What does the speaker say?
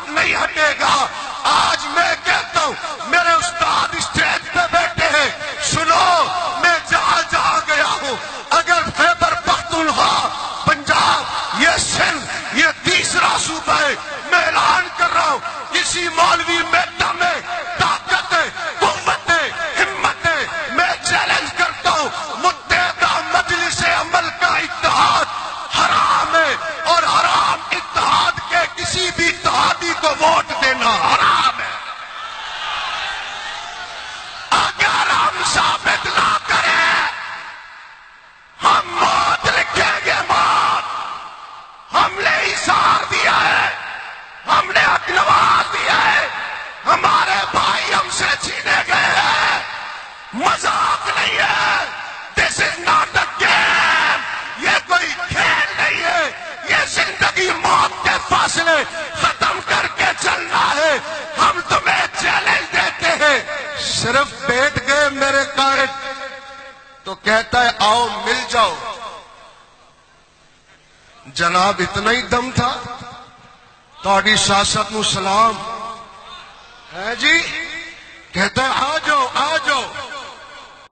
نہیں ہٹے گا. آج میں کہتا ہوں میرے استاد اسٹیج پہ بیٹھے ہیں, سنو میں جہاں جہاں گیا ہوں, اگر خیبر پختونخوا, پنجاب, یہ سندھ, یہ تیسرا صوبہ ہے, میں اعلان کر رہا ہوں کسی مولوی میں دم ہے, طاقت ہے, قوت ہے, ہمت ہے, میں چیلنج کرتا ہوں متحدہ مجلس عمل کا اتحاد حرام ہے, اور حرام اتحاد کے کسی بھی اتحادی کو ووٹ دینا حرام ہے. اگر ہم ثابت نہ کریں ہم موت لکھیں گے, موت. ہم نے اظہار دیا ہے, ہم نے حق نواز دیا ہے, ہمارے بھائی ہم سے چھینے گئے ہیں, مذاق نہیں ہے. دس از ناٹ اے گیم, یہ کوئی کھیل نہیں ہے, یہ زندگی موت کے فاصلے ختم کر کے چلنا ہے. ہم تمہیں چیلنج دیتے ہیں. صرف بیٹھ گئے میرے قائد تو کہتا ہے آؤ مل جاؤ. جناب اتنا ہی دم تھا, تہاڈی سیاست نو سلام ہے جی, کہتا ہے آ جاؤ آ جاؤ.